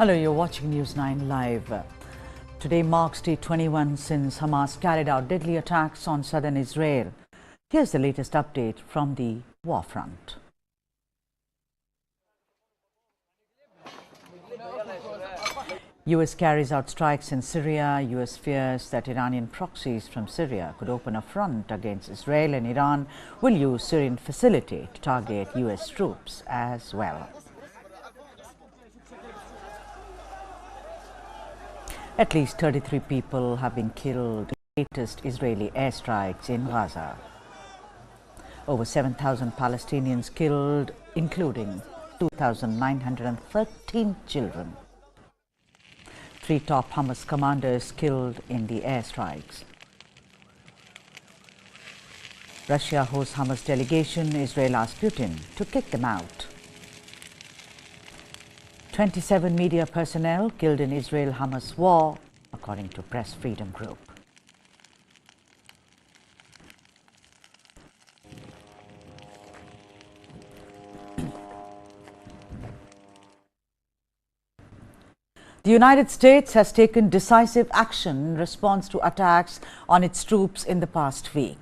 Hello, you're watching News 9 Live. Today marks day 21 since Hamas carried out deadly attacks on southern Israel. Here's the latest update from the war front. US carries out strikes in Syria. US fears that Iranian proxies from Syria could open a front against Israel, and Iran will use Syrian facility to target US troops as well. At least 33 people have been killed in the latest Israeli airstrikes in Gaza. Over 7,000 Palestinians killed, including 2,913 children. 3 top Hamas commanders killed in the airstrikes. Russia hosts Hamas delegation. Israel asks Putin to kick them out. 27 media personnel killed in Israel-Hamas war, according to Press Freedom Group. The United States has taken decisive action in response to attacks on its troops in the past week.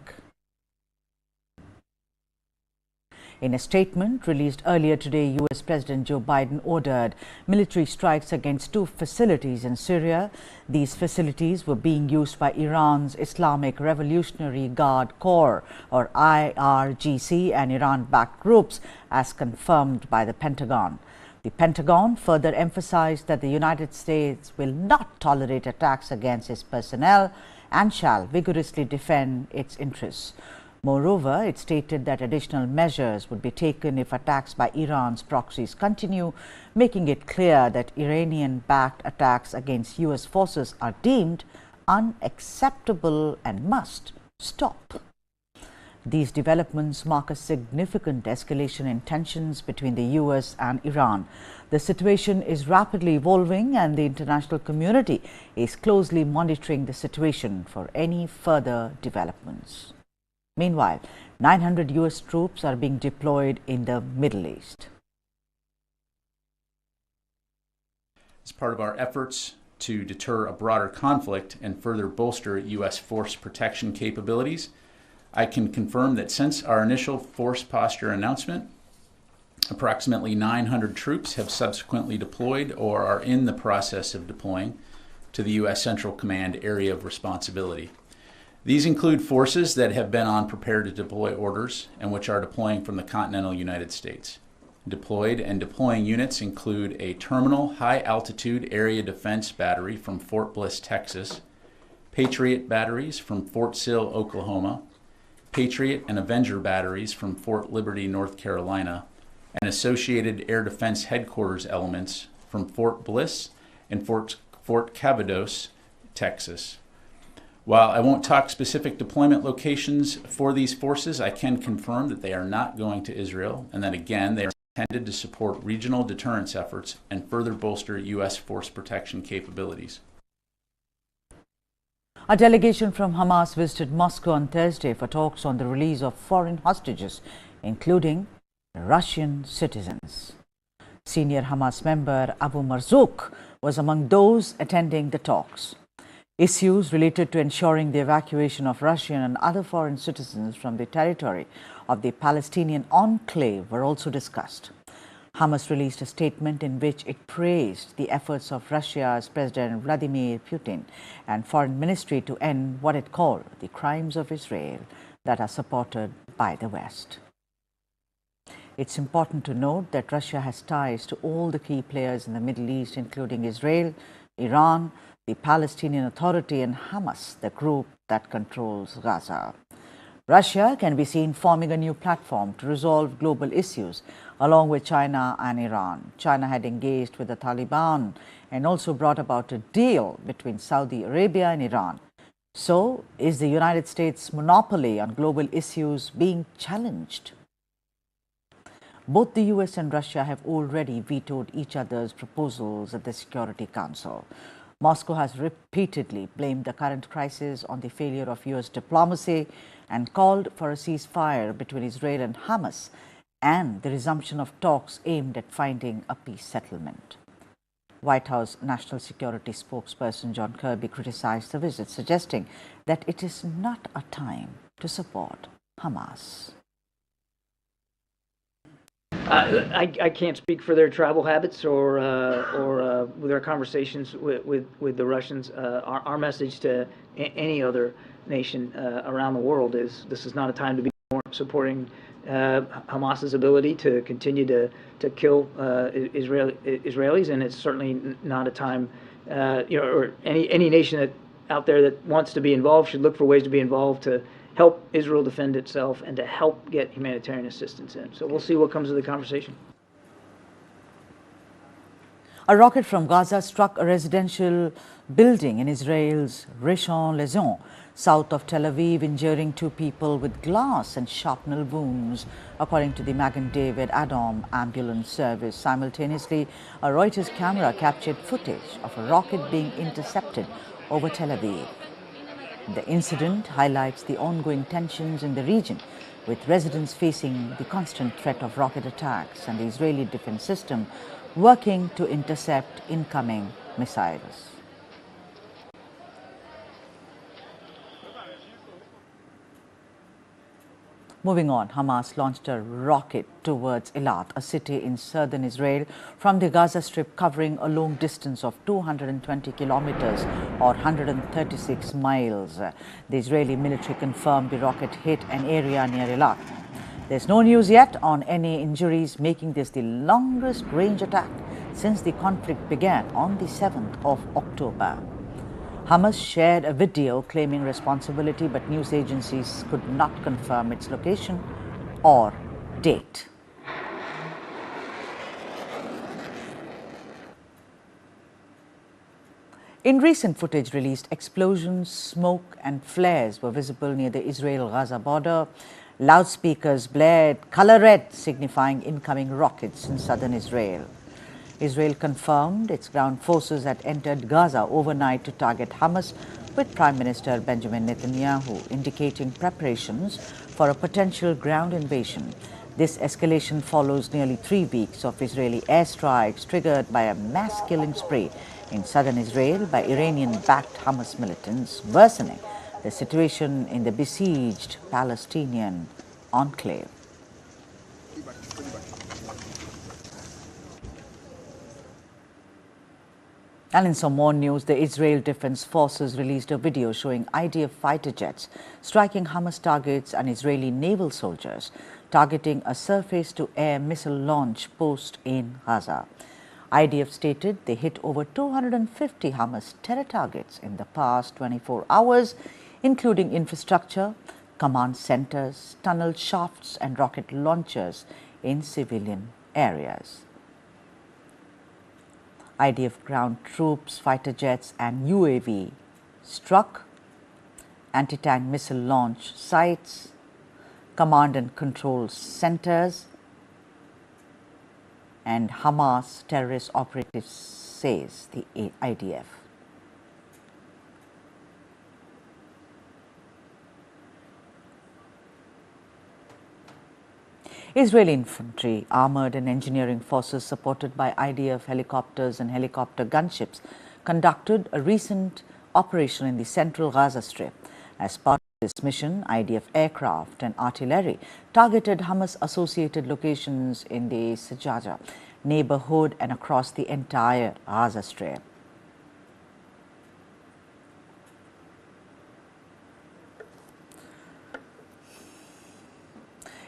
In a statement released earlier today, US President Joe Biden ordered military strikes against 2 facilities in Syria. These facilities were being used by Iran's Islamic Revolutionary Guard Corps, or IRGC, and Iran-backed groups, as confirmed by the Pentagon. The Pentagon further emphasized that the United States will not tolerate attacks against its personnel and shall vigorously defend its interests. Moreover, it stated that additional measures would be taken if attacks by Iran's proxies continue, making it clear that Iranian-backed attacks against US forces are deemed unacceptable and must stop. These developments mark a significant escalation in tensions between the US and Iran. The situation is rapidly evolving, and the international community is closely monitoring the situation for any further developments. Meanwhile, 900 US troops are being deployed in the Middle East. As part of our efforts to deter a broader conflict and further bolster US force protection capabilities, I can confirm that since our initial force posture announcement, approximately 900 troops have subsequently deployed or are in the process of deploying to the US Central Command area of responsibility. These include forces that have been on prepare to deploy orders and which are deploying from the continental United States. Deployed and deploying units include a terminal high-altitude area defense battery from Fort Bliss, Texas, Patriot batteries from Fort Sill, Oklahoma, Patriot and Avenger batteries from Fort Liberty, North Carolina, and associated air defense headquarters elements from Fort Bliss and Fort Cavados, Texas. While I won't talk specific deployment locations for these forces, I can confirm that they are not going to Israel, and that again they are intended to support regional deterrence efforts and further bolster US force protection capabilities. A delegation from Hamas visited Moscow on Thursday for talks on the release of foreign hostages, including Russian citizens. Senior Hamas member Abu Marzouk was among those attending the talks. Issues related to ensuring the evacuation of Russian and other foreign citizens from the territory of the Palestinian enclave were also discussed. Hamas released a statement in which it praised the efforts of Russia's President Vladimir Putin and Foreign Ministry to end what it called the crimes of Israel that are supported by the West. It's important to note that Russia has ties to all the key players in the Middle East, including Israel, Iran, the Palestinian Authority, and Hamas, the group that controls Gaza. Russia can be seen forming a new platform to resolve global issues along with China and Iran. China had engaged with the Taliban and also brought about a deal between Saudi Arabia and Iran. So, is the United States' monopoly on global issues being challenged? Both the US and Russia have already vetoed each other's proposals at the Security Council. Moscow has repeatedly blamed the current crisis on the failure of US diplomacy and called for a ceasefire between Israel and Hamas and the resumption of talks aimed at finding a peace settlement. White House National Security spokesperson John Kirby criticized the visit, suggesting that it is not a time to support Hamas. I can't speak for their tribal habits or with their conversations with the Russians. Our message to any other nation around the world is this is not a time to be supporting Hamas's ability to continue to kill Israelis, and it's certainly not a time, or any nation out there that wants to be involved should look for ways to be involved to help Israel defend itself and to help get humanitarian assistance in. So we'll see what comes of the conversation. A rocket from Gaza struck a residential building in Israel's Rishon LeZion, south of Tel Aviv, injuring 2 people with glass and shrapnel wounds, according to the Magen David Adom ambulance service. Simultaneously, a Reuters camera captured footage of a rocket being intercepted over Tel Aviv. The incident highlights the ongoing tensions in the region, with residents facing the constant threat of rocket attacks and the Israeli defense system working to intercept incoming missiles. Moving on, Hamas launched a rocket towards Eilat, a city in southern Israel, from the Gaza Strip, covering a long distance of 220 kilometers or 136 miles. The Israeli military confirmed the rocket hit an area near Eilat. There's no news yet on any injuries, making this the longest range attack since the conflict began on the 7th of October. Hamas shared a video claiming responsibility, but news agencies could not confirm its location or date. In recent footage released, explosions, smoke and flares were visible near the Israel-Gaza border. Loudspeakers blared color red, signifying incoming rockets in southern Israel. Israel confirmed its ground forces had entered Gaza overnight to target Hamas, with Prime Minister Benjamin Netanyahu indicating preparations for a potential ground invasion. This escalation follows nearly 3 weeks of Israeli airstrikes triggered by a mass killing spree in southern Israel by Iranian-backed Hamas militants, worsening the situation in the besieged Palestinian enclave. And in some more news, the Israel Defense Forces released a video showing IDF fighter jets striking Hamas targets and Israeli naval soldiers, targeting a surface-to-air missile launch post in Gaza. IDF stated they hit over 250 Hamas terror targets in the past 24 hours, including infrastructure, command centers, tunnel shafts and rocket launchers in civilian areas. IDF ground troops, fighter jets and UAV struck anti-tank missile launch sites, command and control centers, and Hamas terrorist operatives, says the IDF. Israeli infantry, armored and engineering forces supported by IDF helicopters and helicopter gunships conducted a recent operation in the central Gaza Strip. As part of this mission, IDF aircraft and artillery targeted Hamas-associated locations in the Sajaja neighborhood and across the entire Gaza Strip.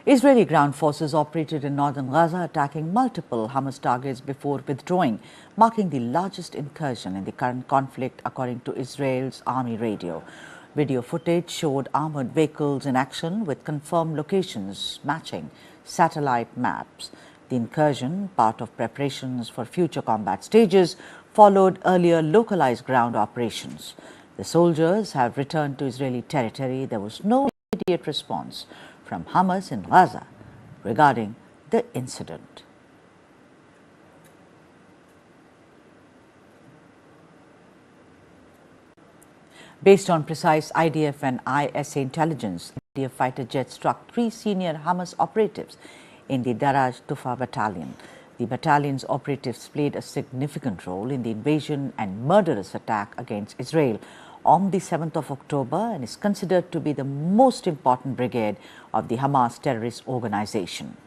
Israeli ground forces operated in northern Gaza, attacking multiple Hamas targets before withdrawing, marking the largest incursion in the current conflict, according to Israel's army radio. Video footage showed armored vehicles in action with confirmed locations matching satellite maps. The incursion, part of preparations for future combat stages, followed earlier localized ground operations. The soldiers have returned to Israeli territory. There was no immediate response from Hamas in Gaza regarding the incident. Based on precise IDF and ISA intelligence, IDF fighter jets struck 3 senior Hamas operatives in the Daraj Tufa battalion. The battalion's operatives played a significant role in the invasion and murderous attack against Israel on the 7th of October and is considered to be the most important brigade of the Hamas terrorist organization.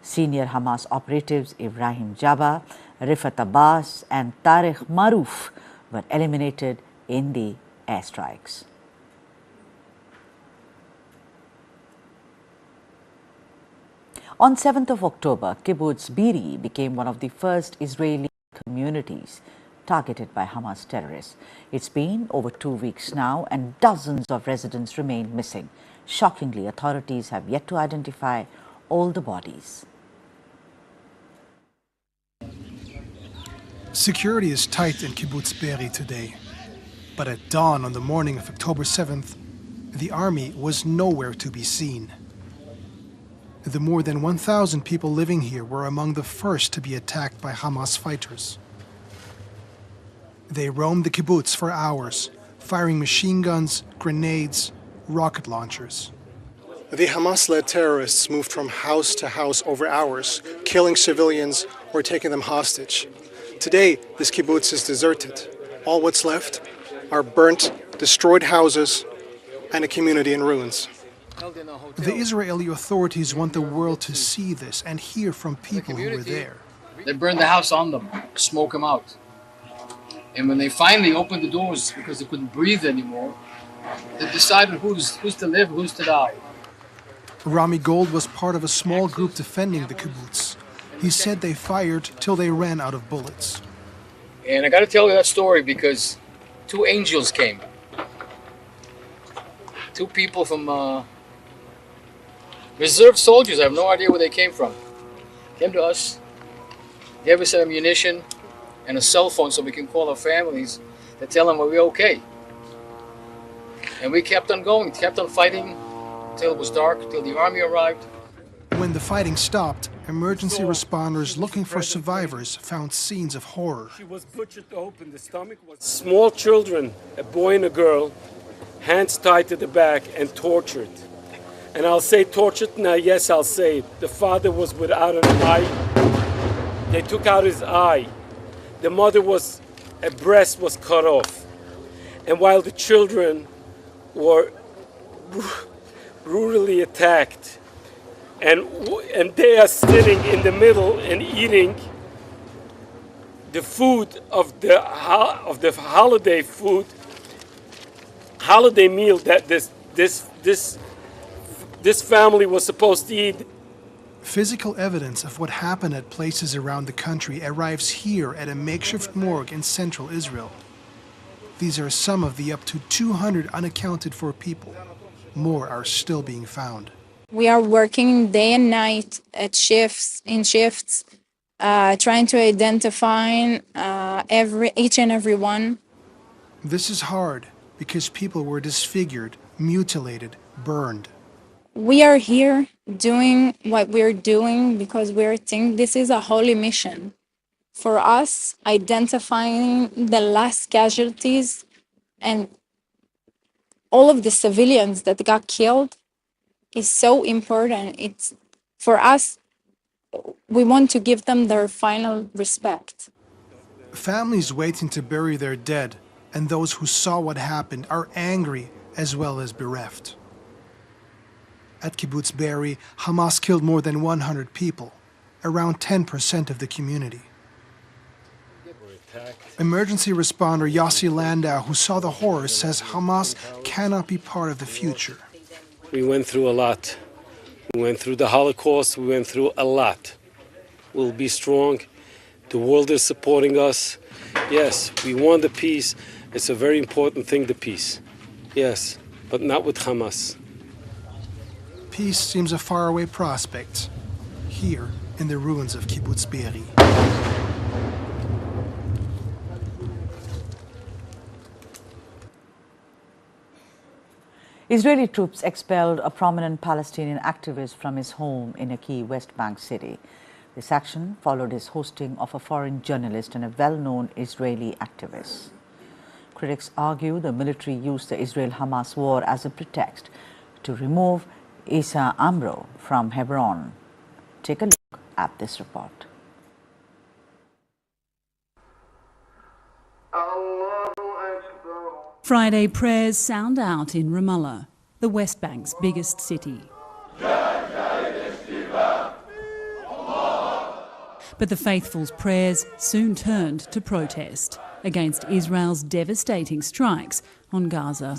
Senior Hamas operatives Ibrahim Jabba, Rifat Abbas and Tariq Maruf were eliminated in the airstrikes. On 7th of October, Kibbutz Be'eri became one of the first Israeli communities targeted by Hamas terrorists. It's been over 2 weeks now and dozens of residents remain missing. Shockingly, authorities have yet to identify all the bodies. Security is tight in Kibbutz Be'eri today. But at dawn on the morning of October 7th, the army was nowhere to be seen. The more than 1,000 people living here were among the first to be attacked by Hamas fighters. They roamed the kibbutz for hours, firing machine guns, grenades, rocket launchers. The Hamas-led terrorists moved from house to house over hours, killing civilians or taking them hostage. Today, this kibbutz is deserted. All what's left are burnt, destroyed houses and a community in ruins. The Israeli authorities want the world to see this and hear from people who were there. They burned the house on them, smoke them out. And when they finally opened the doors because they couldn't breathe anymore, they decided who's to live, who's to die. Rami Gold was part of a small group defending the kibbutz. He said they fired till they ran out of bullets. And I got to tell you that story because 2 angels came. 2 people from reserve soldiers. I have no idea where they came from. Came to us, gave us ammunition and a cell phone so we can call our families to tell them we're okay. And we kept on going, kept on fighting until it was dark, till the army arrived. When the fighting stopped, emergency responders looking for survivors found scenes of horror. She was butchered open, the stomach was... Small children, a boy and a girl, hands tied to the back and tortured. And I'll say tortured now, yes, I'll say it. The father was without an eye. They took out his eye. The mother a breast was cut off. And while the children were brutally attacked, and they are sitting in the middle and eating the food of the holiday meal that this family was supposed to eat. Physical evidence of what happened at places around the country arrives here at a makeshift morgue in central Israel. These are some of the up to 200 unaccounted for people. More are still being found. We are working day and night at shifts, trying to identify each and every one. This is hard because people were disfigured, mutilated, burned. We are here doing what we're doing because we think this is a holy mission. For us, identifying the last casualties and all of the civilians that got killed is so important. It's for us, we want to give them their final respect. Families waiting to bury their dead and those who saw what happened are angry as well as bereft. At Kibbutz Be'eri, Hamas killed more than 100 people, around 10% of the community. Emergency responder Yossi Landau, who saw the horror, says Hamas cannot be part of the future. We went through a lot. We went through the Holocaust, we went through a lot. We'll be strong. The world is supporting us. Yes, we want the peace. It's a very important thing, the peace. Yes, but not with Hamas. Peace seems a faraway prospect, here in the ruins of Kibbutz Be'eri. Israeli troops expelled a prominent Palestinian activist from his home in a key West Bank city. This action followed his hosting of a foreign journalist and a well-known Israeli activist. Critics argue the military used the Israel-Hamas war as a pretext to remove Issa Amro from Hebron. Take a look at this report. Friday prayers sound out in Ramallah, the West Bank's biggest city. But the faithful's prayers soon turned to protest against Israel's devastating strikes on Gaza.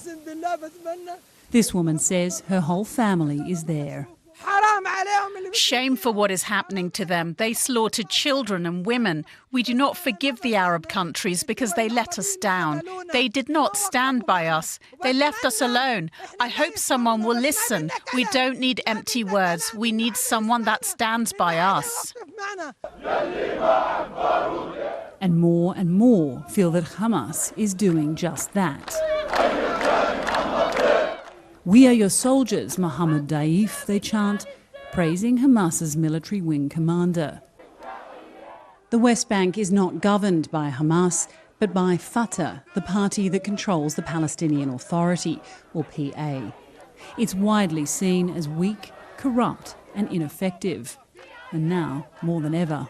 This woman says her whole family is there. Shame for what is happening to them. They slaughtered children and women. We do not forgive the Arab countries because they let us down. They did not stand by us. They left us alone. I hope someone will listen. We don't need empty words. We need someone that stands by us. And more feel that Hamas is doing just that. We are your soldiers, Mohammed Daif, they chant, praising Hamas's military wing commander. The West Bank is not governed by Hamas, but by Fatah, the party that controls the Palestinian Authority, or PA. It's widely seen as weak, corrupt and ineffective, and now more than ever.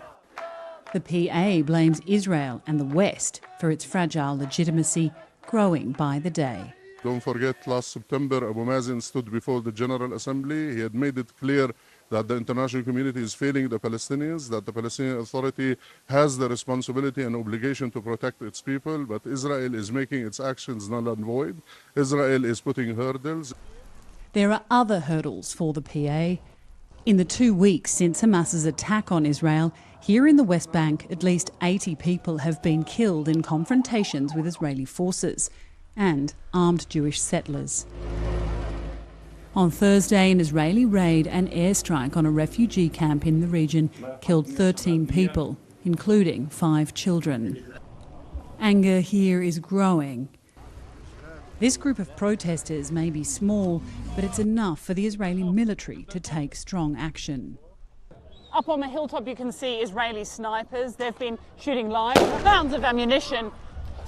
The PA blames Israel and the West for its fragile legitimacy growing by the day. Don't forget, last September, Abu Mazen stood before the General Assembly. He had made it clear that the international community is failing the Palestinians, that the Palestinian Authority has the responsibility and obligation to protect its people, but Israel is making its actions null and void. Israel is putting hurdles. There are other hurdles for the PA. In the 2 weeks since Hamas's attack on Israel, here in the West Bank, at least 80 people have been killed in confrontations with Israeli forces and armed Jewish settlers. On Thursday, an Israeli raid and airstrike on a refugee camp in the region killed 13 people, including 5 children. Anger here is growing. This group of protesters may be small, but it's enough for the Israeli military to take strong action. Up on the hilltop you can see Israeli snipers. They've been shooting live rounds of ammunition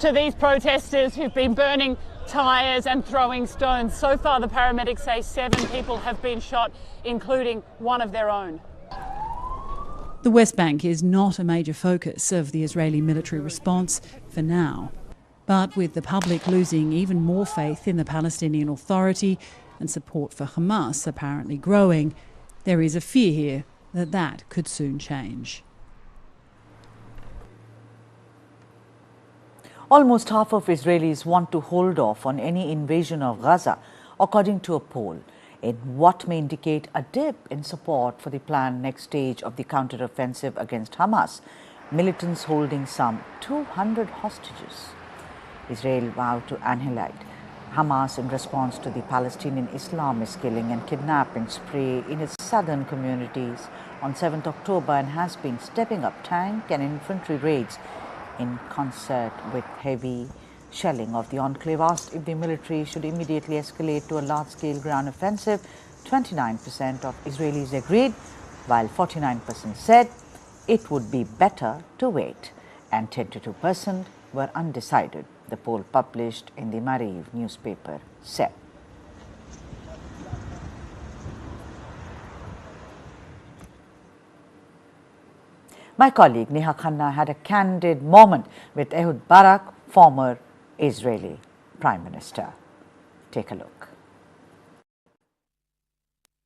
to these protesters who've been burning tyres and throwing stones. So far, the paramedics say 7 people have been shot, including one of their own. The West Bank is not a major focus of the Israeli military response for now. But with the public losing even more faith in the Palestinian Authority and support for Hamas apparently growing, there is a fear here that that could soon change. Almost half of Israelis want to hold off on any invasion of Gaza, according to a poll, in what may indicate a dip in support for the planned next stage of the counter-offensive against Hamas, militants holding some 200 hostages. Israel vowed to annihilate Hamas in response to the Palestinian Islamist killing and kidnapping spree in its southern communities on 7th October and has been stepping up tank and infantry raids in concert with heavy shelling of the enclave. Asked if the military should immediately escalate to a large-scale ground offensive, 29% of Israelis agreed, while 49% said it would be better to wait, and 22% were undecided, the poll published in the Mariv newspaper said. My colleague Neha Khanna had a candid moment with Ehud Barak, former Israeli Prime Minister. Take a look.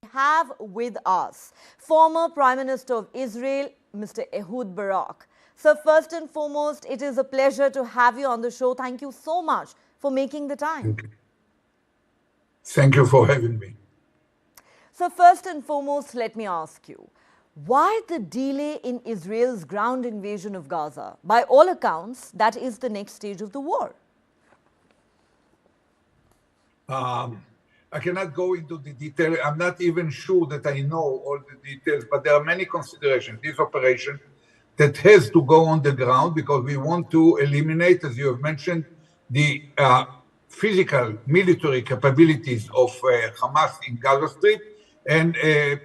We have with us former Prime Minister of Israel, Mr. Ehud Barak. So first and foremost, it is a pleasure to have you on the show. Thank you so much for making the time. Thank you for having me. So first and foremost, let me ask you, why the delay in Israel's ground invasion of Gaza? By all accounts, that is the next stage of the war. I cannot go into the detail. I'm not even sure that I know all the details, but there are many considerations. This operation that has to go on the ground because we want to eliminate, as you have mentioned, the physical military capabilities of Hamas in Gaza Strip and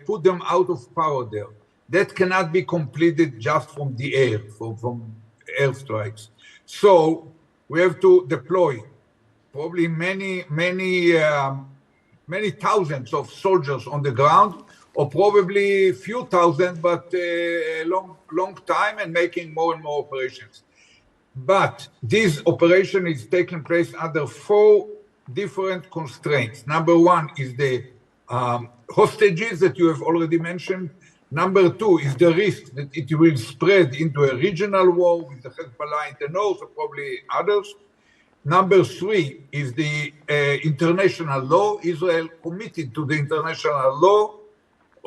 put them out of power there. That cannot be completed just from the air, from airstrikes. So we have to deploy probably many thousands of soldiers on the ground, or probably a few thousand, but a long time, and making more and more operations. But this operation is taking place under 4 different constraints. Number 1 is the hostages that you have already mentioned. Number 2 is the risk that it will spread into a regional war with the Hezbollah in the north, or probably others. Number 3 is the international law. Israel committed to the international law.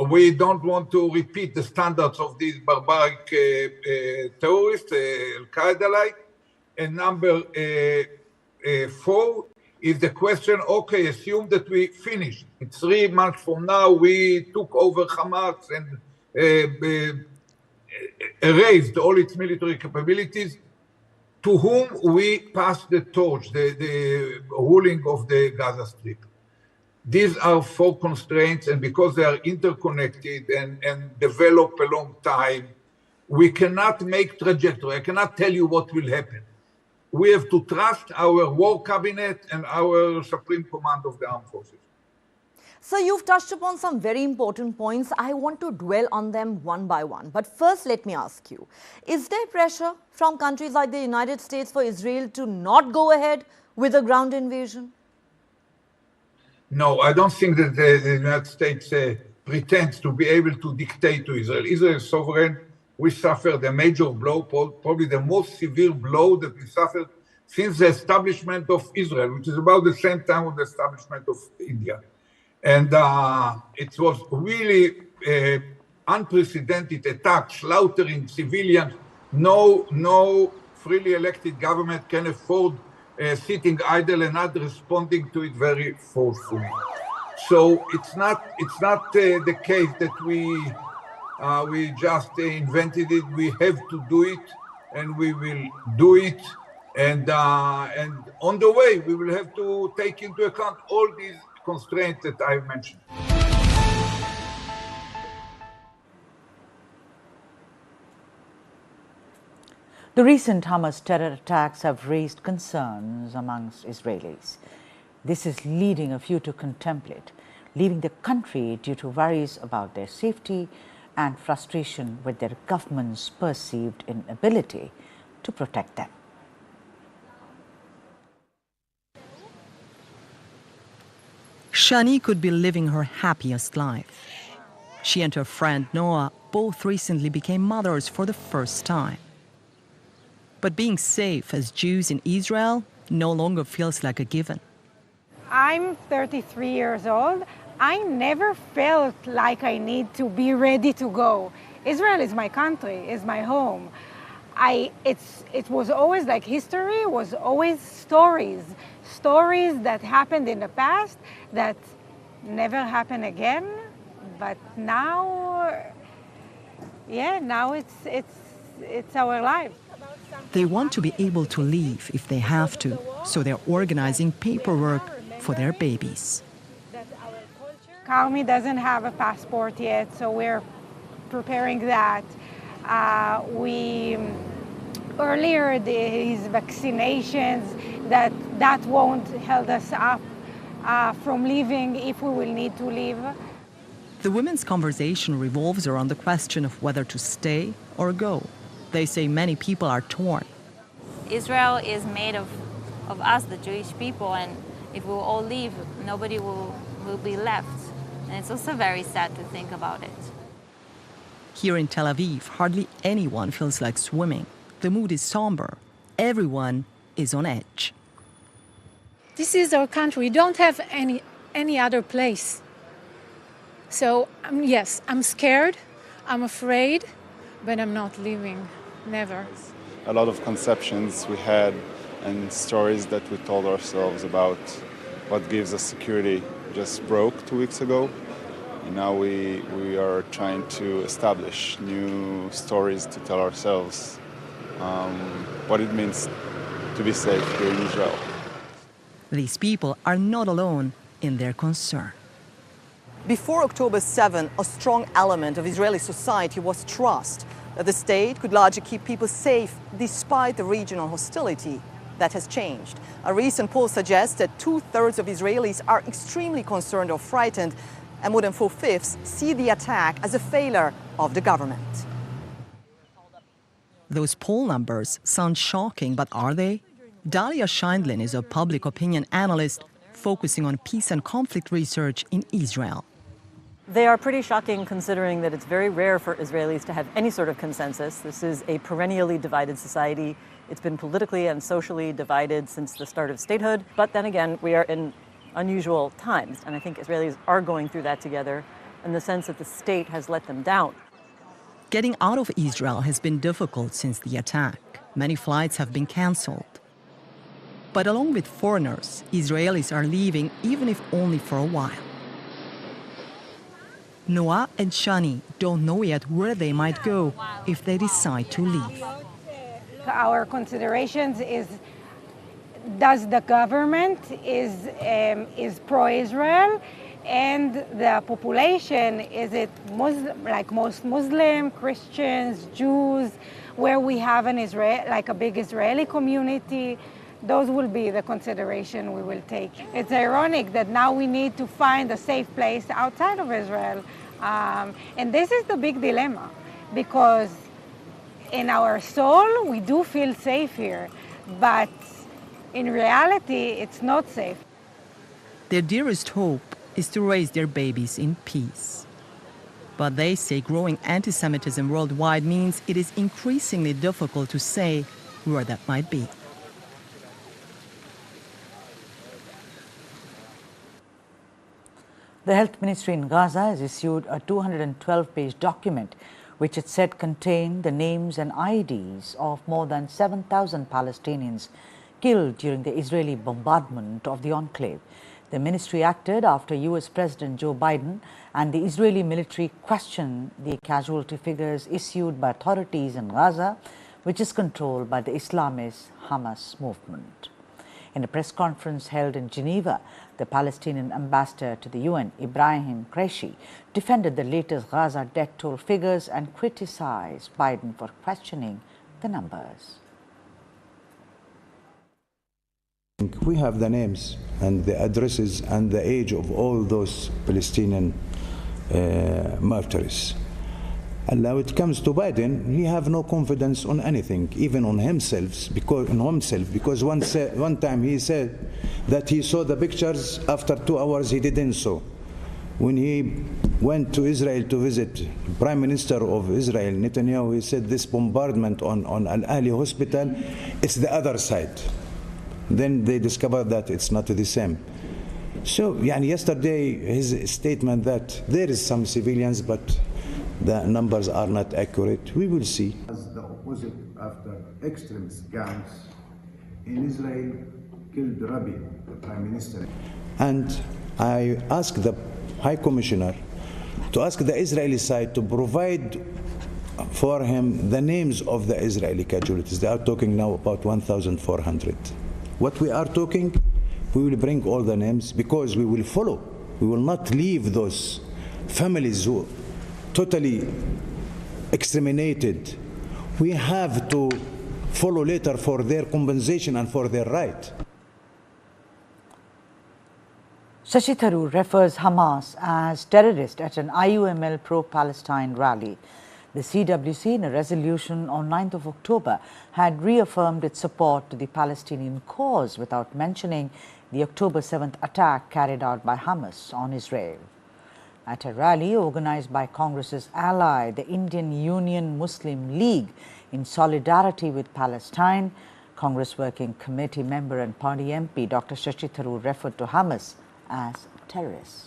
We don't want to repeat the standards of these barbaric terrorists, Al-Qaeda-like. And number 4 is the question, okay, assume that we finished. In 3 months from now, we took over Hamas and erased all its military capabilities. To whom we pass the torch, the ruling of the Gaza Strip. These are 4 constraints, and because they are interconnected and develop a long time, we cannot make trajectory. I cannot tell you what will happen. We have to trust our war cabinet and our Supreme Command of the Armed Forces. So you've touched upon some very important points. I want to dwell on them one by one. But first, let me ask you, is there pressure from countries like the United States for Israel to not go ahead with a ground invasion? No, I don't think that the United States pretends to be able to dictate to Israel. Israel is sovereign. We suffered a major blow, probably the most severe blow that we suffered since the establishment of Israel, which is about the same time of the establishment of India. And it was really unprecedented attack, slaughtering civilians. No freely elected government can afford sitting idle and not responding to it very forcefully. So it's not the case that we just invented it. We have to do it, and we will do it. And on the way, we will have to take into account all these constraints that I've mentioned. The recent Hamas terror attacks have raised concerns amongst Israelis. This is leading a few to contemplate leaving the country due to worries about their safety and frustration with their government's perceived inability to protect them. Shani could be living her happiest life. She and her friend Noah both recently became mothers for the first time. But being safe as Jews in Israel no longer feels like a given. I'm 33 years old. I never felt like I need to be ready to go. Israel is my country, is my home. It was always like history, was always stories that happened in the past that never happen again. But now, now it's our life. They want to be able to leave if they have to, so they're organizing paperwork for their babies. Carmi doesn't have a passport yet, so we're preparing that. Earlier, his vaccinations, that won't hold us up from leaving if we will need to leave. The women's conversation revolves around the question of whether to stay or go. They say many people are torn. Israel is made of us, the Jewish people, and if we all leave, nobody will be left. And it's also very sad to think about it. Here in Tel Aviv, hardly anyone feels like swimming. The mood is somber. Everyone is on edge. This is our country. We don't have any other place. So, yes, I'm scared, I'm afraid, but I'm not leaving, never. A lot of conceptions we had and stories that we told ourselves about what gives us security just broke 2 weeks ago. And now we are trying to establish new stories to tell ourselves what it means to be safe here in Israel. These people are not alone in their concern. Before October 7, a strong element of Israeli society was trust that the state could largely keep people safe despite the regional hostility. That has changed. A recent poll suggests that 2/3 of Israelis are extremely concerned or frightened, and more than 4/5 see the attack as a failure of the government. Those poll numbers sound shocking, but are they? Dalia Scheindlin is a public opinion analyst focusing on peace and conflict research in Israel. They are pretty shocking considering that it's very rare for Israelis to have any sort of consensus. This is a perennially divided society. It's been politically and socially divided since the start of statehood. But then again, we are in unusual times, and I think Israelis are going through that together in the sense that the state has let them down. Getting out of Israel has been difficult since the attack. Many flights have been canceled. But along with foreigners, Israelis are leaving, even if only for a while. Noah and Shani don't know yet where they might go if they decide to leave. Our considerations is, does the government is pro-Israel, and the population, is it Muslim, like most Muslim, Christians, Jews, where we have an Israel, like a big Israeli community? Those will be the consideration we will take. It's ironic that now we need to find a safe place outside of Israel. And this is the big dilemma, because in our soul, we do feel safe here, but in reality, it's not safe. Their dearest hope is to raise their babies in peace. But they say growing anti-Semitism worldwide means it is increasingly difficult to say where that might be. The Health Ministry in Gaza has issued a 212-page document which it said contained the names and IDs of more than 7,000 Palestinians killed during the Israeli bombardment of the enclave. The ministry acted after US President Joe Biden and the Israeli military questioned the casualty figures issued by authorities in Gaza, which is controlled by the Islamist Hamas movement. In a press conference held in Geneva, the Palestinian ambassador to the UN, Ibrahim Qureshi, defended the latest Gaza death toll figures and criticized Biden for questioning the numbers. We have the names and the addresses and the age of all those Palestinian martyrs. And now it comes to Biden, he have no confidence on anything, even on himself, because one time he said that he saw the pictures, after 2 hours he didn't saw. When he went to Israel to visit Prime Minister of Israel, Netanyahu, he said this bombardment on Al-Ahli hospital, it's the other side. Then they discovered that it's not the same. So yesterday his statement that there is some civilians, but the numbers are not accurate, we will see. As the opposite after extremist gangs in Israel killed Rabin, the Prime Minister. And I asked the High Commissioner to ask the Israeli side to provide for him the names of the Israeli casualties. They are talking now about 1,400. What we are talking, we will bring all the names because we will follow. We will not leave those families who totally exterminated. We have to follow later for their compensation and for their right. Shashi Tharoor refers Hamas as terrorist at an IUML pro-Palestine rally. The CWC, in a resolution on 9th of October, had reaffirmed its support to the Palestinian cause without mentioning the October 7th attack carried out by Hamas on Israel. At a rally organized by Congress's ally, the Indian Union Muslim League, in solidarity with Palestine, Congress Working Committee member and party MP Dr. Shashi Tharoor referred to Hamas as terrorists.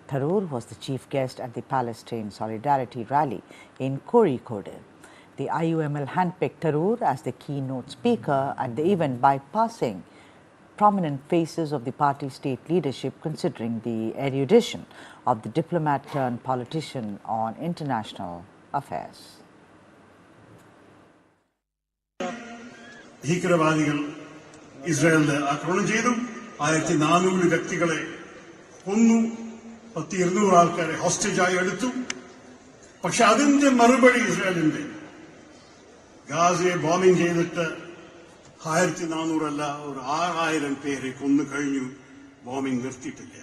Tharoor was the chief guest at the Palestine Solidarity Rally in Kozhikode. The IUML handpicked Tharoor as the keynote speaker at the event, bypassing prominent faces of the party state leadership, considering the erudition of the diplomat turned politician on international affairs. ഭീകരവാദികൾ ഇസ്രായേലിനെ ആക്രമണം ചെയ്തു. 1400 വ്യക്തികളെ കൊന്നു. 200 ആൾക്കാരെ ഹോസ്റ്റേജായി എടുത്തു. പക്ഷെ അതിന്റെ മറുപടി ഇസ്രായേലിന്റെ ഗാസയെ ബോംബിംഗ് ചെയ്തിട്ട് 1400 അല്ല, ഒരു 6000 പേരെ കൊന്നു കഴിഞ്ഞു. ബോംബിംഗ് നിർത്തിയിട്ടില്ല.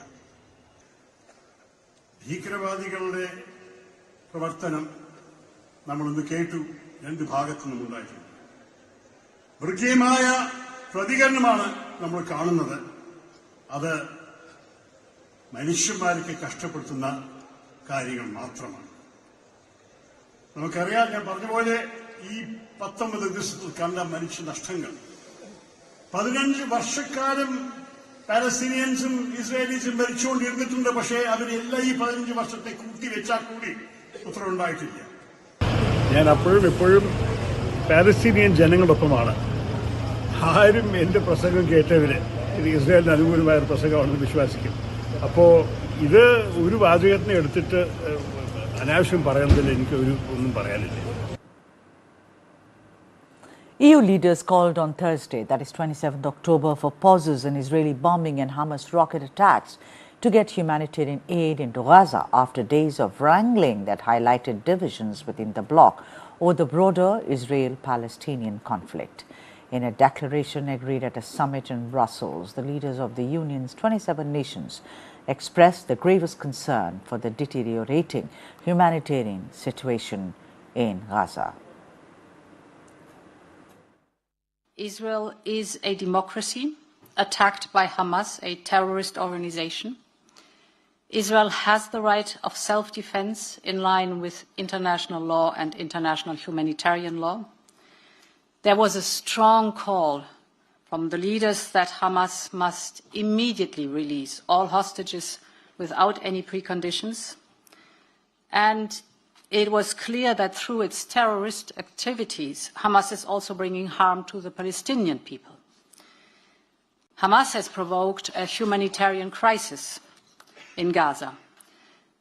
ഭീകരവാദികളുടെ പ്രവർത്തനം നമ്മളൊന്ന് കേട്ടു. രണ്ട് ഭാഗത്തു നിന്നും ഉണ്ടായിട്ടുണ്ട്. മൃഗീയമായ പ്രതികരണമാണ് നമ്മൾ കാണുന്നത്. അത് മനുഷ്യന്മാർക്ക് കഷ്ടപ്പെടുത്തുന്ന കാര്യങ്ങൾ മാത്രമാണ്. നമുക്കറിയാം, ഞാൻ പറഞ്ഞ പോലെ ഈ 19 ദിവസത്തിൽ കണ്ട മനുഷ്യനഷ്ടങ്ങൾ. 15 വർഷക്കാലം പാലസ്തീനിയൻസും ഇസ്രായേലീസും മരിച്ചുകൊണ്ടിരുന്നിട്ടുണ്ട്. പക്ഷേ അവരെല്ലാം ഈ 15 വർഷത്തെ കൂട്ടിവെച്ചാൽ കൂടി ഉത്തരവുണ്ടായിട്ടില്ല. ഞാൻ അപ്പോഴും എപ്പോഴും പാലസ്തീനിയൻ ജനങ്ങളൊപ്പമാണ്. ആരും എൻ്റെ പ്രസംഗം കേട്ടവര് ഇത് ഇസ്രായേലിന് അനുകൂലമായ ഒരു പ്രസംഗമാണെന്ന് വിശ്വസിക്കും. അപ്പോൾ ഇത് ഒരു വാചകത്തിനെ എടുത്തിട്ട് അനാവശ്യം പറയുന്നതിൽ എനിക്ക് ഒന്നും പറയാനില്ല. EU leaders called on Thursday, that is 27th October, for pauses in Israeli bombing and Hamas rocket attacks to get humanitarian aid into Gaza after days of wrangling that highlighted divisions within the bloc over the broader Israel-Palestinian conflict. In a declaration agreed at a summit in Brussels, the leaders of the Union's 27 nations expressed the gravest concern for the deteriorating humanitarian situation in Gaza. Israel is a democracy attacked by Hamas, a terrorist organization. Israel has the right of self-defense in line with international law and international humanitarian law. There was a strong call from the leaders that Hamas must immediately release all hostages without any preconditions. And it was clear that through its terrorist activities, Hamas is also bringing harm to the Palestinian people. Hamas has provoked a humanitarian crisis in Gaza.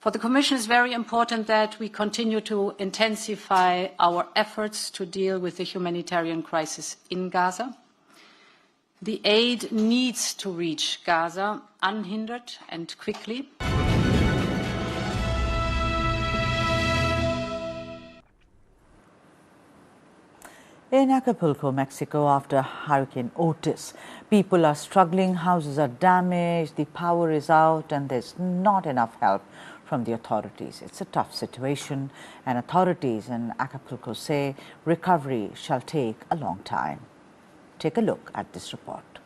For the Commission, it's very important that we continue to intensify our efforts to deal with the humanitarian crisis in Gaza. The aid needs to reach Gaza unhindered and quickly. In Acapulco, Mexico, after Hurricane Otis, people are struggling, houses are damaged, the power is out, and there's not enough help from the authorities. It's a tough situation, and authorities in Acapulco say recovery shall take a long time. Take a look at this report.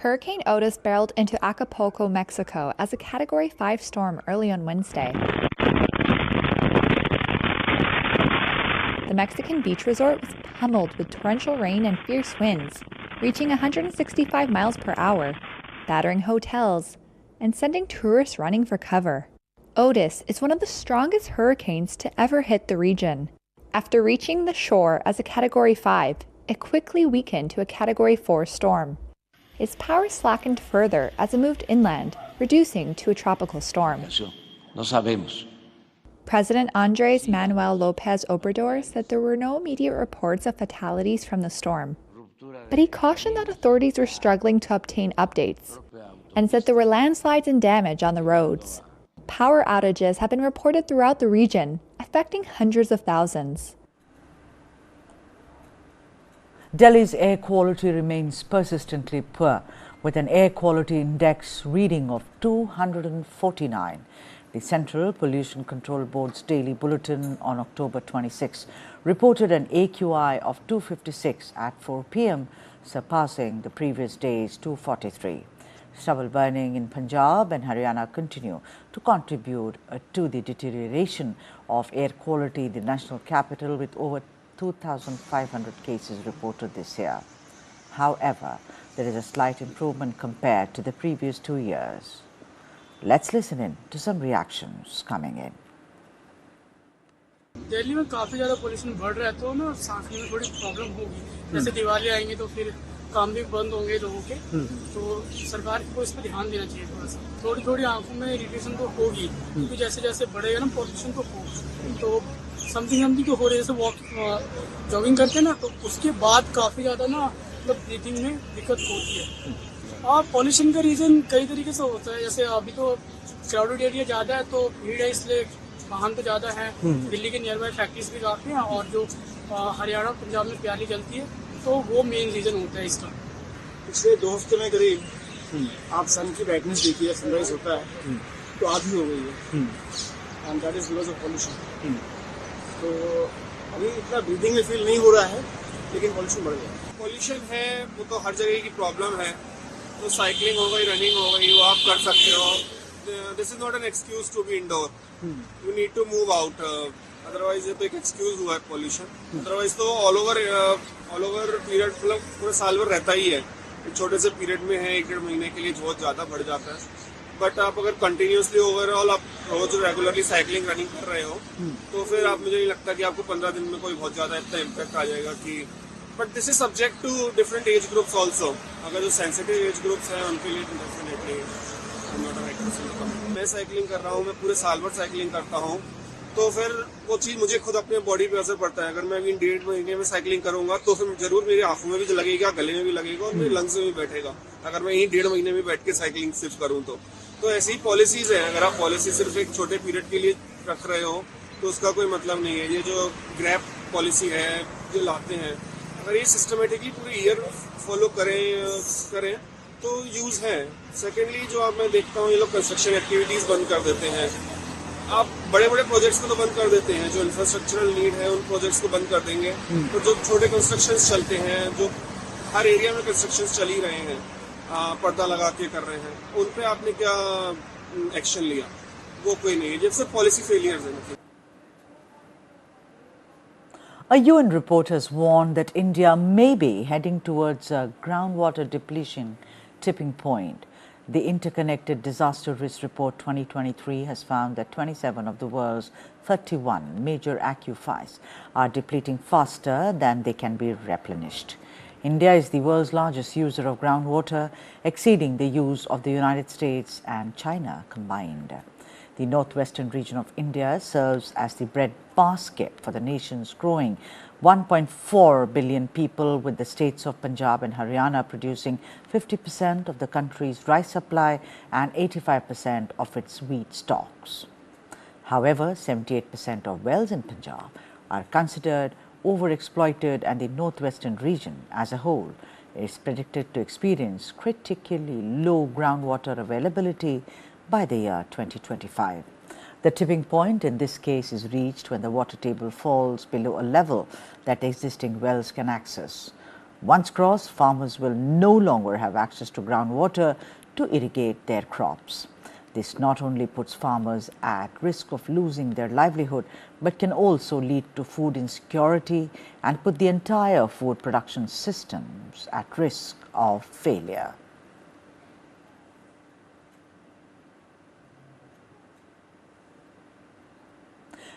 Hurricane Otis barreled into Acapulco, Mexico as a Category 5 storm early on Wednesday. The Mexican beach resort was pummeled with torrential rain and fierce winds, reaching 165 miles per hour, battering hotels and sending tourists running for cover. Otis is one of the strongest hurricanes to ever hit the region. After reaching the shore as a Category 5, it quickly weakened to a Category 4 storm. Its power slackened further as it moved inland, reducing to a tropical storm. No sabemos. President Andres Manuel Lopez Obrador said there were no immediate reports of fatalities from the storm. But he cautioned that authorities were struggling to obtain updates and said there were landslides and damage on the roads. Power outages have been reported throughout the region, affecting hundreds of thousands. Delhi's air quality remains persistently poor, with an air quality index reading of 249. The Central Pollution Control Board's daily bulletin on October 26 reported an AQI of 256 at 4 p.m., surpassing the previous day's 243. Stubble burning in Punjab and Haryana continue to contribute to the deterioration of air quality in the national capital, with over 2,500 cases reported this year. However, there is a slight improvement compared to the previous 2 years. Let's listen in to some reactions coming in. Delhi में काफी ज्यादा pollution बढ़ रहा है, तो ना सांस लेने में थोड़ी प्रॉब्लम होगी. जैसे दिवाली आएंगे तो फिर काम भी बंद होंगे लोगों के, तो सरकार को इस पर ध्यान देना चाहिए. थोड़ा सा थोड़ी आंखों में इरिटेशन तो होगी, क्योंकि जैसे जैसे बढ़ेगा ना पोल्यूशन तो होगा. तो समथिंग तो हो रही है. जैसे जॉगिंग करते हैं ना, तो उसके बाद काफी ज्यादा ना मतलब ब्रीथिंग में दिक्कत होती है. और पॉल्यूशन का रीजन कई तरीके से होता है. जैसे अभी तो क्राउडेड एरिया ज्यादा है, तो भीड़ है, इसलिए वाहन तो ज्यादा है. दिल्ली के नियर बाय फैक्ट्रीज भी काफी हैं, और जो हरियाणा पंजाब में प्याली जलती है, तो वो मेन रीजन होता है इसका. पिछले 2 हफ्ते में करीब आप सन की ब्राइटनेस देखिए, सनराइज होता है तो आधी हो गई है. and that is because of pollution. तो अभी इतना ब्रीदिंग में फील नहीं हो रहा है, लेकिन पॉल्यूशन बढ़ गया. पॉल्यूशन है वो तो हर जगह की प्रॉब्लम है. तो साइकिलिंग हो गई, रनिंग हो गई, वो आप कर सकते हो. This is not an excuse to be indoor. You need to move out. Otherwise ये तो एक एक्सक्यूज हुआ है पॉल्यूशन. अदरवाइज तो ऑल ओवर पीरियड मतलब पूरे साल भर रहता ही है. एक छोटे से पीरियड में है 1-1.5 महीने के लिए बहुत ज़्यादा बढ़ जाता है. बट आप अगर कंटिन्यूसली ओवरऑल आप रोज रेगुलरली साइकिलिंग रनिंग कर रहे हो तो फिर आप मुझे नहीं लगता कि आपको 15 दिन में कोई बहुत ज़्यादा इतना इम्पैक्ट आ जाएगा कि. But this is subject to different age groups also. अगर जो सेंसिटिव एज ग्रुप्स हैं उनके लिए डेफिनेटली मैं साइकिलिंग कर रहा हूँ, मैं पूरे साल भर साइकिलिंग करता हूँ, तो फिर वो चीज़ मुझे खुद अपने बॉडी पे असर पड़ता है. अगर मैं अभी 1.5 महीने में साइकिलिंग करूंगा तो फिर जरूर मेरी आंखों में भी लगेगा, गले में भी लगेगा और मेरे लंग्स में भी बैठेगा. अगर मैं यही 1.5 महीने में बैठ के साइकिलिंग सिर्फ करूँ तो ऐसी पॉलिसीज है. अगर आप पॉलिसी सिर्फ एक छोटे पीरियड के लिए रख रहे हो तो उसका कोई मतलब नहीं है. ये जो ग्रैप पॉलिसी है जो लाते हैं, अगर ये सिस्टमेटिकली पूरे ईयर फॉलो करें तो यूज है. सेकेंडली जो आप मैं देखता हूँ ये लोग कंस्ट्रक्शन एक्टिविटीज बंद कर देते हैं. आप बड़े बड़े प्रोजेक्ट्स को तो बंद कर देते हैं, जो इंफ्रास्ट्रक्चरल नीड है उन प्रोजेक्ट्स को बंद कर देंगे. तो जो छोटे कंस्ट्रक्शंस चलते हैं, जो हर एरिया में कंस्ट्रक्शंस चल ही रहे हैं, पर्दा लगा के कर रहे हैं, उन पे आपने क्या एक्शन लिया? वो कोई नहीं है. ये सिर्फ पॉलिसी फेलियर्स है. A UN report has warned that India may be heading towards a groundwater depletion tipping point. The Interconnected Disaster Risk Report 2023 has found that 27 of the world's 31 major aquifers are depleting faster than they can be replenished. India is the world's largest user of groundwater, exceeding the use of the United States and China combined. The northwestern region of India serves as the breadbasket for the nation's growing 1.4 billion people, with the states of Punjab and Haryana producing 50% of the country's rice supply and 85% of its wheat stocks. However, 78% of wells in Punjab are considered overexploited, and the northwestern region as a whole is predicted to experience critically low groundwater availability by the year 2025. The tipping point in this case is reached when the water table falls below a level that existing wells can access. Once crossed, farmers will no longer have access to groundwater to irrigate their crops. This not only puts farmers at risk of losing their livelihood, but can also lead to food insecurity and put the entire food production systems at risk of failure.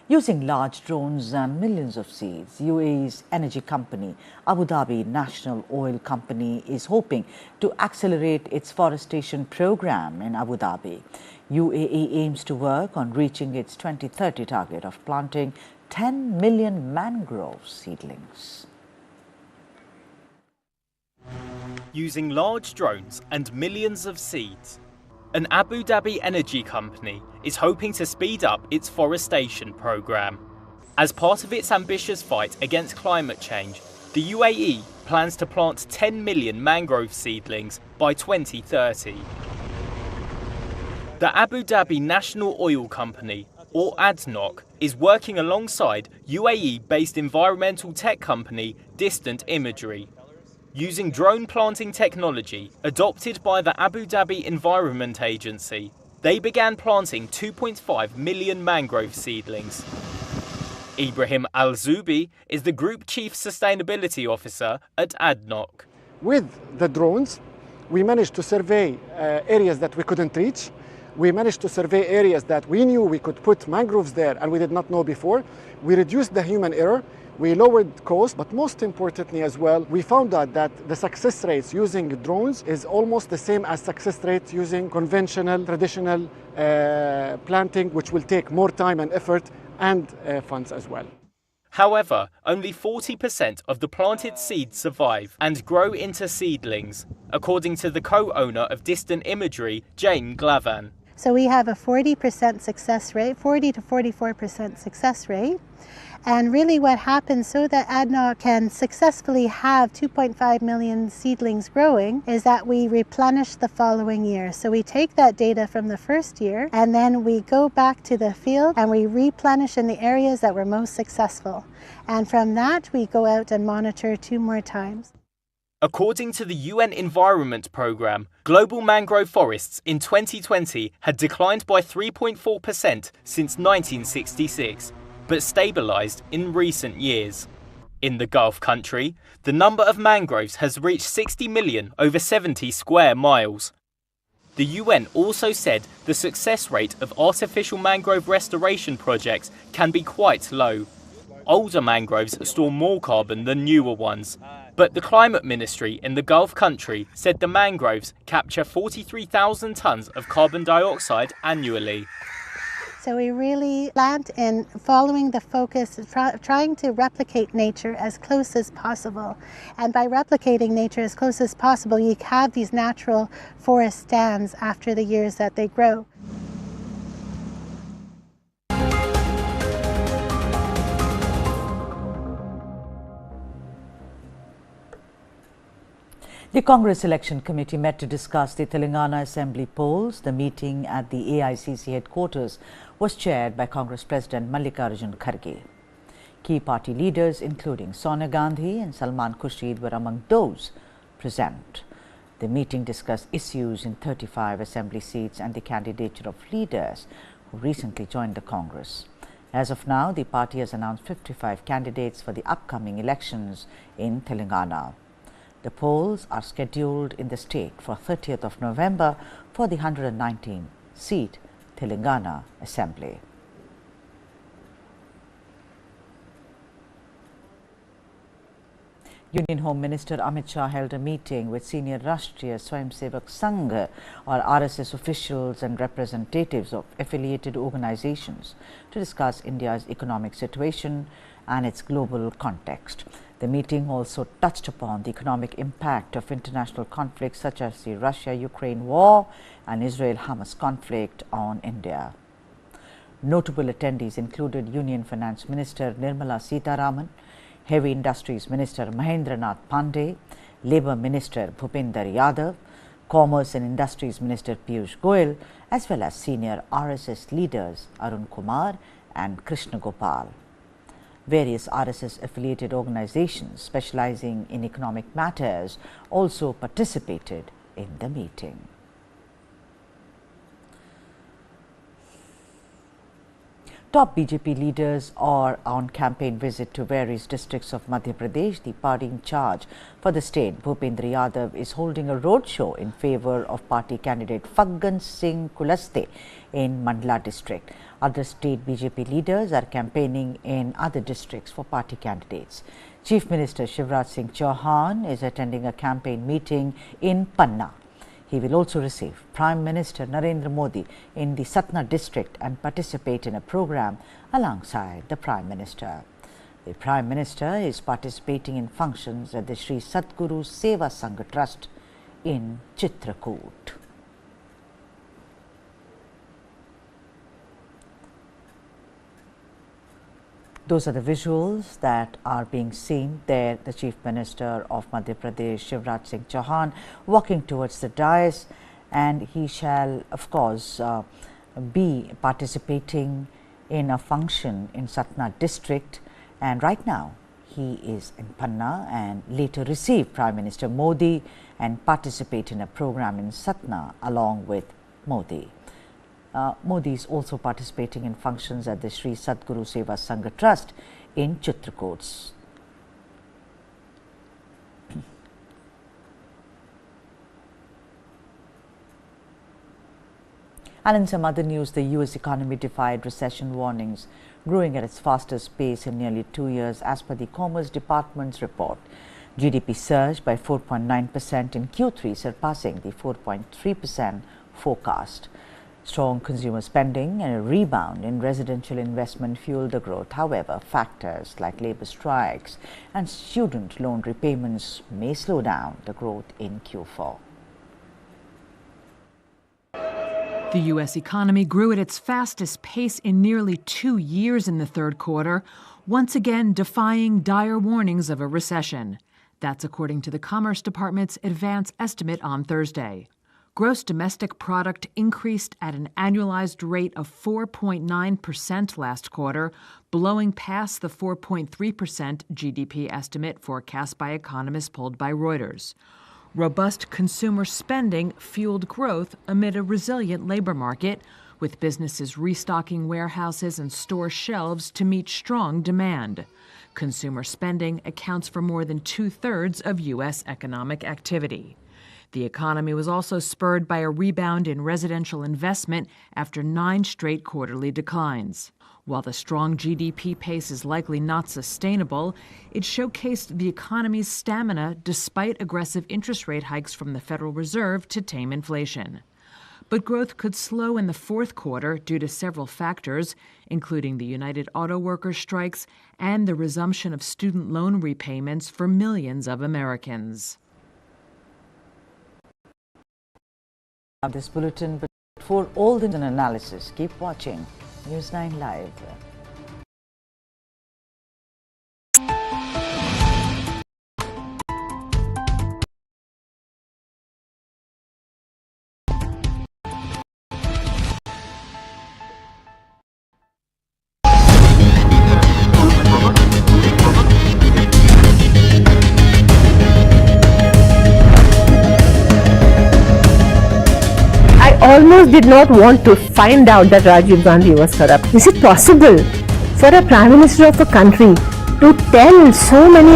Using large drones and millions of seeds, UAE's energy company, Abu Dhabi National Oil Company, is hoping to accelerate its forestation program in Abu Dhabi. UAE aims to work on reaching its 2030 target of planting 10 million mangrove seedlings. Using large drones and millions of seeds, an Abu Dhabi energy company is hoping to speed up its forestation program. As part of its ambitious fight against climate change, the UAE plans to plant 10 million mangrove seedlings by 2030. The Abu Dhabi National Oil Company, or ADNOC, is working alongside UAE-based environmental tech company Distant Imagery. Using drone planting technology adopted by the Abu Dhabi Environment Agency, they began planting 2.5 million mangrove seedlings. Ibrahim Al-Zubi is the Group Chief Sustainability Officer at ADNOC. With the drones, we managed to survey areas that we couldn't reach. We managed to survey areas that we knew we could put mangroves there and we did not know before. We reduced the human error. We lowered costs, but most importantly as well, we found out that the success rates using drones is almost the same as success rates using conventional, traditional planting, which will take more time and effort and funds as well. However, only 40% of the planted seeds survive and grow into seedlings, according to the co-owner of Distant Imagery, Jane Glavan. So we have a 40% success rate, 40 to 44% success rate. And really what happens so that ADNOC can successfully have 2.5 million seedlings growing is that we replenish the following year. So we take that data from the first year and then we go back to the field and we replenish in the areas that were most successful. And from that we go out and monitor 2 more times. According to the UN Environment Programme, global mangrove forests in 2020 had declined by 3.4% since 1966. But stabilised in recent years. In the Gulf country, the number of mangroves has reached 60 million over 70 square miles. The UN also said the success rate of artificial mangrove restoration projects can be quite low. Older mangroves store more carbon than newer ones. But the Climate Ministry in the Gulf country said the mangroves capture 43,000 tonnes of carbon dioxide annually. So we really plant in following the focus, trying to replicate nature as close as possible. And by replicating nature as close as possible, you have these natural forest stands after the years that they grow. The Congress Election Committee met to discuss the Telangana Assembly polls. The meeting at the AICC headquarters was chaired by Congress President Mallikarjun Kharge. Key party leaders including Sonia Gandhi and Salman Khurshid were among those present. The meeting discussed issues in 35 assembly seats and the candidature of leaders who recently joined the Congress. As of now, the party has announced 55 candidates for the upcoming elections in Telangana. The polls are scheduled in the state for 30th of November for the 119-seat Telangana Assembly. Union Home Minister Amit Shah held a meeting with senior Rashtriya Swayamsevak Sangh or RSS officials and representatives of affiliated organizations to discuss India's economic situation and its global context. The meeting also touched upon the economic impact of international conflicts such as the Russia-Ukraine war and Israel-Hamas conflict on India. Notable attendees included Union Finance Minister Nirmala Sitharaman, Heavy Industries Minister Mahendranath Pandey, Labour Minister Bhupinder Yadav, Commerce and Industries Minister Piyush Goyal, as well as senior RSS leaders Arun Kumar and Krishna Gopal. Various RSS-affiliated organizations specializing in economic matters also participated in the meeting. Top BJP leaders are on campaign visit to various districts of Madhya Pradesh. The party in charge for the state, Bhupinder Yadav, is holding a roadshow in favor of party candidate Phaggan Singh Kulaste in Mandla district. Other state BJP leaders are campaigning in other districts for party candidates. Chief Minister Shivraj Singh Chauhan is attending a campaign meeting in Panna. He will also receive Prime Minister Narendra Modi in the Satna district and participate in a program alongside the Prime Minister. The Prime Minister is participating in functions at the Sri Sadguru Seva Sangha Trust in Chitrakoot. Those are the visuals that are being seen there. The Chief Minister of Madhya Pradesh, Shivraj Singh Chauhan, walking towards the dais, and he shall, of course, be participating in a function in Satna district. And right now, he is in Panna and later receive Prime Minister Modi and participate in a program in Satna along with Modi. Modi is also participating in functions at the Sri Sadguru Seva Sangha Trust in Chitrakoot. And in some other news, the US economy defied recession warnings, growing at its fastest pace in nearly 2 years as per the Commerce Department's report. GDP surged by 4.9% in Q3, surpassing the 4.3% forecast. Strong consumer spending and a rebound in residential investment fueled the growth. However, factors like labor strikes and student loan repayments may slow down the growth in Q4. The U.S. economy grew at its fastest pace in nearly 2 years in the third quarter, once again defying dire warnings of a recession. That's according to the Commerce Department's advance estimate on Thursday. Gross domestic product increased at an annualized rate of 4.9% last quarter, blowing past the 4.3% GDP estimate forecast by economists polled by Reuters. Robust consumer spending fueled growth amid a resilient labor market, with businesses restocking warehouses and store shelves to meet strong demand. Consumer spending accounts for more than 2/3 of U.S. economic activity. The economy was also spurred by a rebound in residential investment after 9 straight quarterly declines. While the strong GDP pace is likely not sustainable, it showcased the economy's stamina despite aggressive interest rate hikes from the Federal Reserve to tame inflation. But growth could slow in the fourth quarter due to several factors, including the United Auto Workers strikes and the resumption of student loan repayments for millions of Americans. This bulletin, but for all the analysis, keep watching News 9 Live. Almost did not want to find out that Rajiv Gandhi was corrupt. Is it possible for a Prime Minister of a country to tell so many